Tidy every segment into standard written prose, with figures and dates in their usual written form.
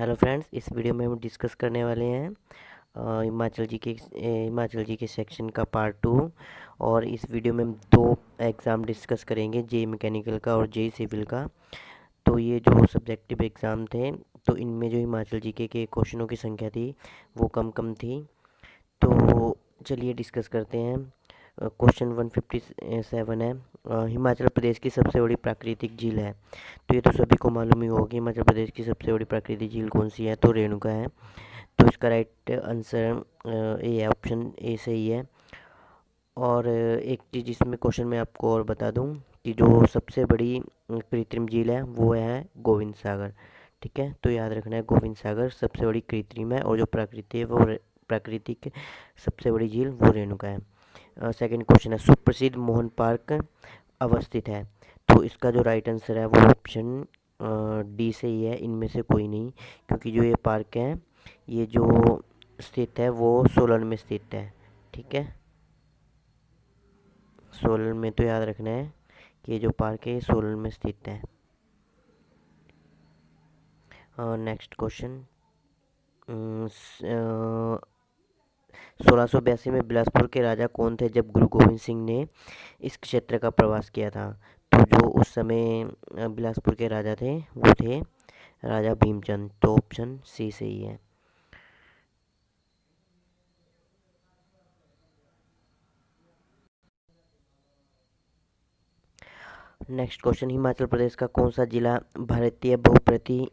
Hello friends, इस video में हम डिस्कस करने वाले हैं हिमाचल जी के सेक्शन का पार्ट 2। और इस वीडियो में हम दो एग्ज़ाम डिस्कस करेंगे, जे मैकेनिकल का और जे सिविल का। तो ये जो सब्जेक्टिव एग्ज़ाम थे, तो इनमें जो हिमाचल जी के क्वेश्चनों की संख्या थी वो कम कम थी। तो चलिए डिस्कस करते हैं। क्वेश्चन 157 है, हिमाचल प्रदेश की सबसे बड़ी प्राकृतिक झील है। तो ये तो सभी को मालूम ही होगा कि हिमाचल प्रदेश की सबसे बड़ी प्राकृतिक झील कौन सी है, तो रेणुका है। तो इसका राइट आंसर ए है, ऑप्शन ए सही है। और एक चीज़ इसमें क्वेश्चन में आपको और बता दूं कि जो सबसे बड़ी कृत्रिम झील है वो है गोविंद सागर। ठीक है, तो याद रखना है, गोविंद सागर सबसे बड़ी कृत्रिम है, और जो प्राकृतिक है वो प्राकृतिक सबसे बड़ी झील वो रेणुका है। सेकंड क्वेश्चन है, सुप्रसिद्ध मोहन पार्क अवस्थित है। तो इसका जो राइट आंसर है वो ऑप्शन डी से ही है, इनमें से कोई नहीं। क्योंकि जो ये पार्क है, ये जो स्थित है वो सोलन में स्थित है। ठीक है, सोलन में, तो याद रखना है कि ये जो पार्क है ये सोलन में स्थित है। नेक्स्ट क्वेश्चन, 1682 में बिलासपुर के राजा कौन थे जब गुरु गोविंद सिंह ने इस क्षेत्र का प्रवास किया था। तो जो उस समय बिलासपुर के राजा थे वो थे राजा भीमचंद। तो ऑप्शन सी सही है। नेक्स्ट क्वेश्चन, हिमाचल प्रदेश का कौन सा जिला भारतीय बहुपति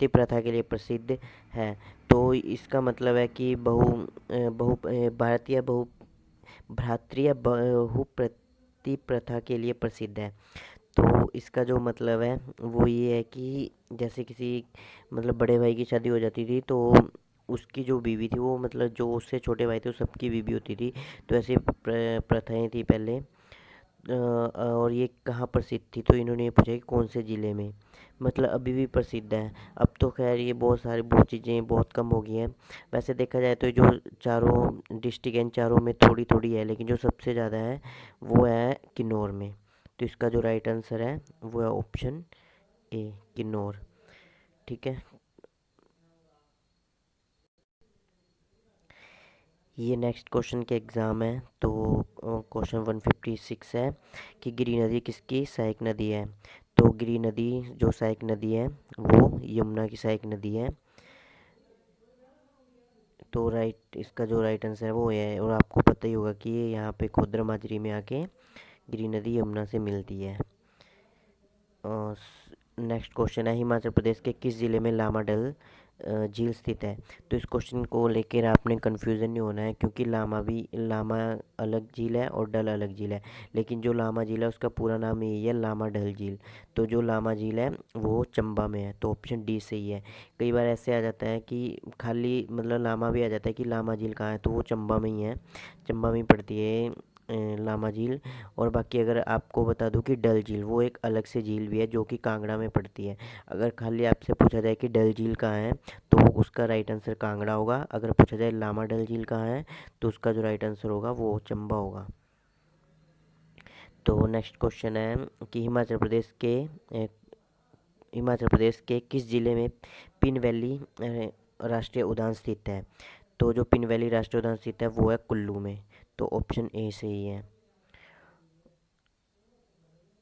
प्रथा के लिए प्रसिद्ध है। तो इसका मतलब है कि भारतीय भ्रातृय बहुपति प्रथा के लिए प्रसिद्ध है। तो इसका जो मतलब है वो ये है कि जैसे किसी मतलब बड़े भाई की शादी हो जाती थी, तो उसकी जो बीवी थी वो मतलब जो उससे छोटे भाई थे वो सबकी बीवी होती थी। तो ऐसी प्रथाएं थी पहले। और ये कहाँ प्रसिद्ध थी, तो इन्होंने ये पूछा कि कौन से ज़िले में। मतलब अभी भी प्रसिद्ध है। अब तो खैर ये बहुत चीज़ें बहुत कम हो गई हैं। वैसे देखा जाए तो जो चारों डिस्ट्रिक्ट हैं, इन चारों में थोड़ी थोड़ी है, लेकिन जो सबसे ज़्यादा है वो है किन्नौर में। तो इसका जो राइट आंसर है वो है ऑप्शन ए, किन्नौर। ठीक है, ये नेक्स्ट क्वेश्चन के एग्ज़ाम है। तो क्वेश्चन 156 है कि गिरी नदी किसकी सहायक नदी है। तो गिरी नदी जो सहायक नदी है वो यमुना की सहायक नदी है। तो इसका जो राइट आंसर है वो ये है। और आपको पता ही होगा कि ये यहाँ पे खोदरा माजरी में आके गिरी नदी यमुना से मिलती है। नेक्स्ट क्वेश्चन है, हिमाचल प्रदेश के किस ज़िले में लामाडल झील स्थित है। तो इस क्वेश्चन को लेकर आपने कन्फ्यूज़न नहीं होना है, क्योंकि लामा अलग झील है और डल अलग झील है। लेकिन जो लामा झील है उसका पूरा नाम यही है, लामा डल झील। तो जो लामा झील है वो चंबा में है। तो ऑप्शन डी सही है। कई बार ऐसे आ जाता है कि खाली मतलब लामा भी आ जाता है कि लामा झील कहाँ है, तो वो चंबा में ही है, चंबा में ही पड़ती है लामा झील। और बाकी अगर आपको बता दूं कि डल झील वो एक अलग से झील भी है जो कि कांगड़ा में पड़ती है। अगर खाली आपसे पूछा जाए कि डल झील कहाँ है, तो उसका राइट आंसर कांगड़ा होगा। अगर पूछा जाए लामा डल झील कहाँ है, तो उसका जो राइट आंसर होगा वो चंबा होगा। तो नेक्स्ट क्वेश्चन है कि हिमाचल प्रदेश के किस जिले में पिन वैली राष्ट्रीय उद्यान स्थित है। तो जो पिन वैली राष्ट्रीय उद्यान स्थित है वो है कुल्लू में। तो ऑप्शन ए सही है।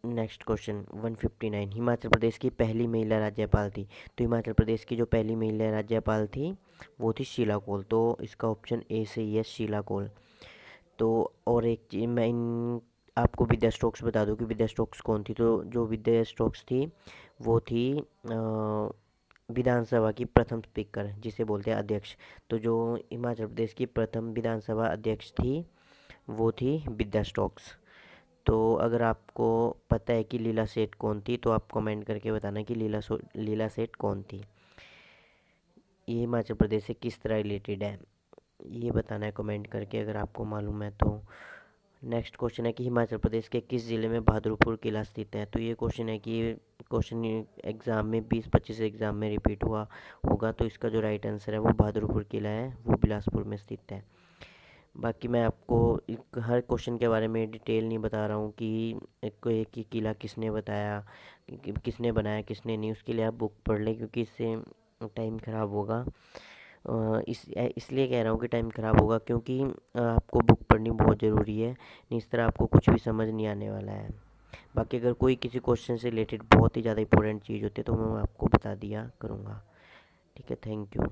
नेक्स्ट क्वेश्चन 159, हिमाचल प्रदेश की पहली महिला राज्यपाल थी। तो हिमाचल प्रदेश की जो पहली महिला राज्यपाल थी वो थी शीला कौल। तो इसका ऑप्शन ए सही है, शीला कौल। तो और एक चीज़ मैं इन आपको विद्या स्टोक्स बता दूं कि विद्या स्टोक्स कौन थी। तो जो विद्या स्टोक्स थी वो थी विधानसभा की प्रथम स्पीकर, जिसे बोलते हैं अध्यक्ष। तो जो हिमाचल प्रदेश की प्रथम विधानसभा अध्यक्ष थी वो थी विद्या स्टोक्स। तो अगर आपको पता है कि लीला सेठ कौन थी, तो आप कमेंट करके बताना कि लीला सेठ कौन थी। ये हिमाचल प्रदेश से किस तरह रिलेटेड है, ये बताना है कमेंट करके अगर आपको मालूम है तो। नेक्स्ट क्वेश्चन है कि हिमाचल प्रदेश के किस ज़िले में बहादुरपुर किला स्थित है। तो ये क्वेश्चन है कि क्वेश्चन एग्ज़ाम में 20-25 एग्ज़ाम में रिपीट हुआ होगा। तो इसका जो राइट आंसर है वो बहादुरपुर किला है, वो बिलासपुर में स्थित है। बाकी मैं आपको हर क्वेश्चन के बारे में डिटेल नहीं बता रहा हूँ कि एक ही किला किसने बताया, किसने बनाया किसने नहीं। उसके लिए आप बुक पढ़ लें, क्योंकि इससे टाइम ख़राब होगा। इसलिए कह रहा हूँ कि टाइम ख़राब होगा क्योंकि आपको बुक पढ़नी बहुत ज़रूरी है, नहीं इस तरह आपको कुछ भी समझ नहीं आने वाला है। बाकी अगर कोई किसी क्वेश्चन से रिलेटेड बहुत ही ज़्यादा इंपॉर्टेंट चीज़ होती है तो मैं आपको बता दिया करूँगा। ठीक है, थैंक यू।